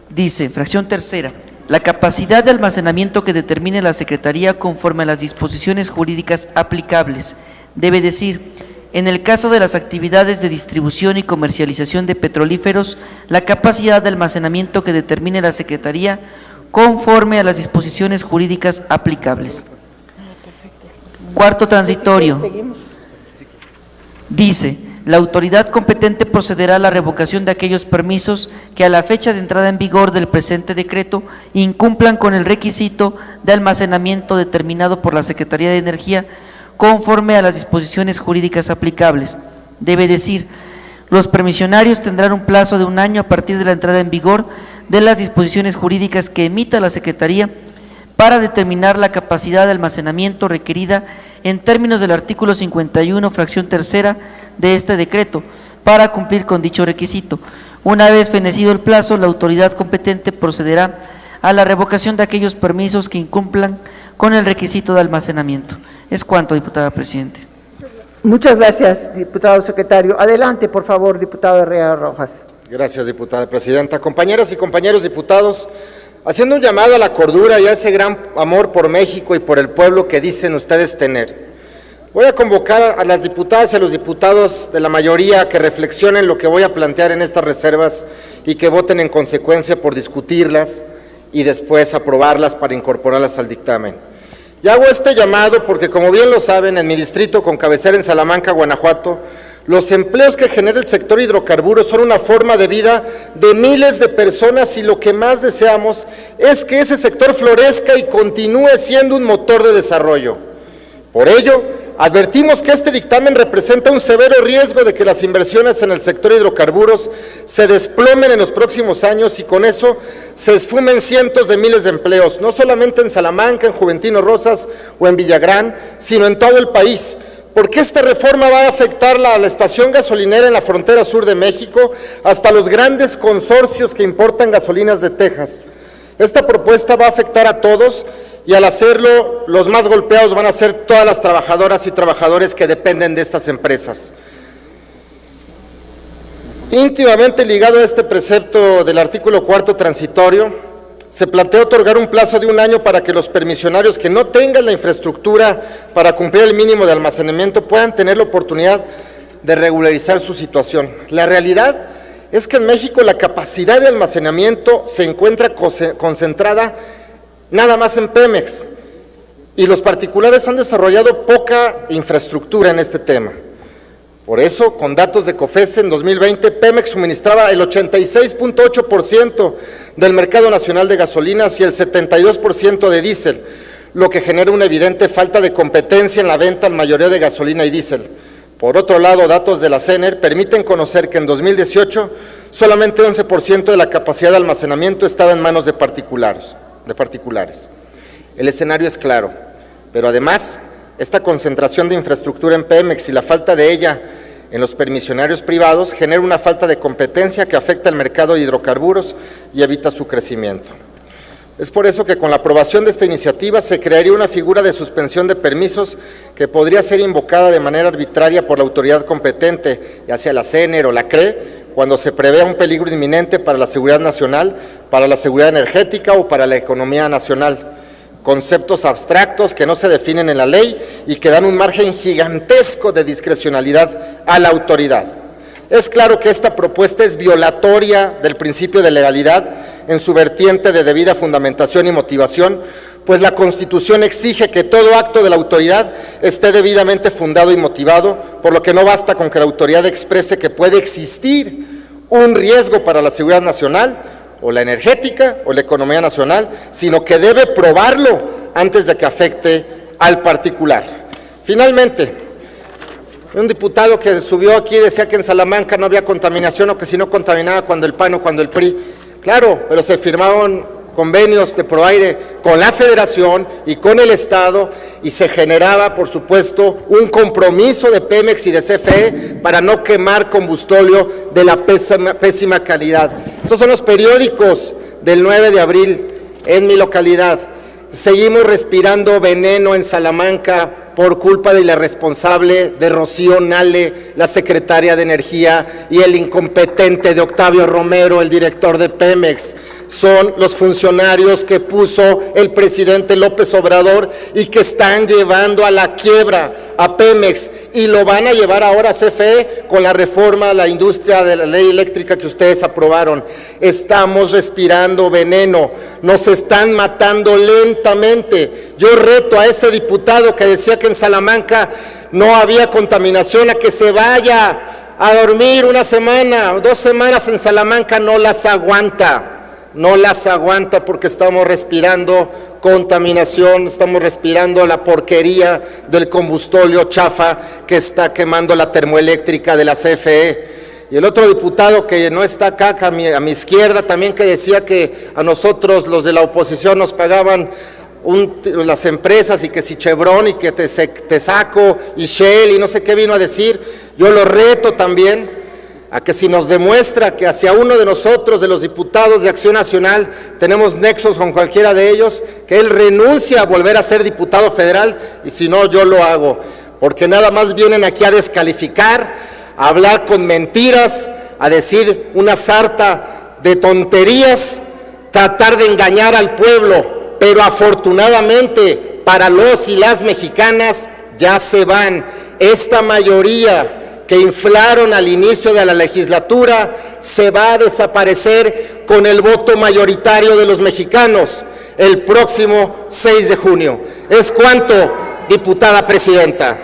Dice, fracción tercera, la capacidad de almacenamiento que determine la Secretaría conforme a las disposiciones jurídicas aplicables. Debe decir, en el caso de las actividades de distribución y comercialización de petrolíferos, la capacidad de almacenamiento que determine la Secretaría conforme a las disposiciones jurídicas aplicables. Cuarto transitorio. Dice, la autoridad competente procederá a la revocación de aquellos permisos que a la fecha de entrada en vigor del presente decreto incumplan con el requisito de almacenamiento determinado por la Secretaría de Energía conforme a las disposiciones jurídicas aplicables. Debe decir, los permisionarios tendrán un plazo de 1 año a partir de la entrada en vigor de las disposiciones jurídicas que emita la Secretaría para determinar la capacidad de almacenamiento requerida en términos del artículo 51, fracción tercera de este decreto, para cumplir con dicho requisito. Una vez fenecido el plazo, la autoridad competente procederá a la revocación de aquellos permisos que incumplan con el requisito de almacenamiento. Es cuanto, diputada presidente. Muchas gracias, diputado secretario. Adelante, por favor, diputado Herrera Rojas. Gracias, diputada presidenta. Compañeras y compañeros diputados, haciendo un llamado a la cordura y a ese gran amor por México y por el pueblo que dicen ustedes tener, voy a convocar a las diputadas y a los diputados de la mayoría que reflexionen lo que voy a plantear en estas reservas y que voten en consecuencia por discutirlas y después aprobarlas para incorporarlas al dictamen. Y hago este llamado porque, como bien lo saben, en mi distrito con cabecera en Salamanca, Guanajuato, los empleos que genera el sector hidrocarburos son una forma de vida de miles de personas y lo que más deseamos es que ese sector florezca y continúe siendo un motor de desarrollo. Por ello, advertimos que este dictamen representa un severo riesgo de que las inversiones en el sector hidrocarburos se desplomen en los próximos años y con eso se esfumen cientos de miles de empleos, no solamente en Salamanca, en Juventino Rosas o en Villagrán, sino en todo el país. Porque esta reforma va a afectar a la estación gasolinera en la frontera sur de México, hasta los grandes consorcios que importan gasolinas de Texas. Esta propuesta va a afectar a todos y al hacerlo, los más golpeados van a ser todas las trabajadoras y trabajadores que dependen de estas empresas. Íntimamente ligado a este precepto del artículo 4º transitorio, se plantea otorgar un plazo de 1 año para que los permisionarios que no tengan la infraestructura para cumplir el mínimo de almacenamiento puedan tener la oportunidad de regularizar su situación. La realidad es que en México la capacidad de almacenamiento se encuentra concentrada nada más en Pemex y los particulares han desarrollado poca infraestructura en este tema. Por eso, con datos de COFECE, en 2020, Pemex suministraba el 86.8% del mercado nacional de gasolinas y el 72% de diésel, lo que genera una evidente falta de competencia en la venta en mayoría de gasolina y diésel. Por otro lado, datos de la CENER permiten conocer que en 2018 solamente 11% de la capacidad de almacenamiento estaba en manos de particulares. El escenario es claro, pero además, esta concentración de infraestructura en Pemex y la falta de ella en los permisionarios privados genera una falta de competencia que afecta al mercado de hidrocarburos y evita su crecimiento. Es por eso que con la aprobación de esta iniciativa se crearía una figura de suspensión de permisos que podría ser invocada de manera arbitraria por la autoridad competente, ya sea la CENER o la CRE, cuando se prevea un peligro inminente para la seguridad nacional, para la seguridad energética o para la economía nacional. Conceptos abstractos que no se definen en la ley y que dan un margen gigantesco de discrecionalidad a la autoridad. Es claro que esta propuesta es violatoria del principio de legalidad en su vertiente de debida fundamentación y motivación, pues la Constitución exige que todo acto de la autoridad esté debidamente fundado y motivado, por lo que no basta con que la autoridad exprese que puede existir un riesgo para la seguridad nacional, o la energética o la economía nacional, sino que debe probarlo antes de que afecte al particular. Finalmente, un diputado que subió aquí decía que en Salamanca no había contaminación o que si no contaminaba cuando el PAN o cuando el PRI. Claro, pero se firmaron convenios de Proaire con la Federación y con el Estado y se generaba, por supuesto, un compromiso de Pemex y de CFE para no quemar combustóleo de la pésima calidad. Estos son los periódicos del 9 de abril en mi localidad. Seguimos respirando veneno en Salamanca por culpa de la responsable de Rocío Nale, la secretaria de Energía, y el incompetente de Octavio Romero, el director de Pemex. Son los funcionarios que puso el presidente López Obrador y que están llevando a la quiebra a Pemex, y lo van a llevar ahora a CFE con la reforma a la industria de la ley eléctrica que ustedes aprobaron. Estamos respirando veneno, nos están matando lentamente. Yo reto a ese diputado que decía que en Salamanca no había contaminación a que se vaya a dormir una semana o 2 semanas en Salamanca. No las aguanta. No las aguanta, porque estamos respirando contaminación, estamos respirando la porquería del combustóleo chafa que está quemando la termoeléctrica de la CFE. Y el otro diputado que no está acá, a mi izquierda, también, que decía que a nosotros, los de la oposición, nos pagaban las empresas, y que si Chevron, y que Texaco y Shell y no sé qué vino a decir. Yo lo reto también a que, si nos demuestra que hacia uno de nosotros, de los diputados de Acción Nacional, tenemos nexos con cualquiera de ellos, que él renuncie a volver a ser diputado federal, y si no, yo lo hago, porque nada más vienen aquí a descalificar, a hablar con mentiras, a decir una sarta de tonterías, tratar de engañar al pueblo, pero afortunadamente para los y las mexicanas ya se van. Esta mayoría que inflaron al inicio de la legislatura se va a desaparecer con el voto mayoritario de los mexicanos el próximo 6 de junio. ¿Es cuánto, diputada presidenta?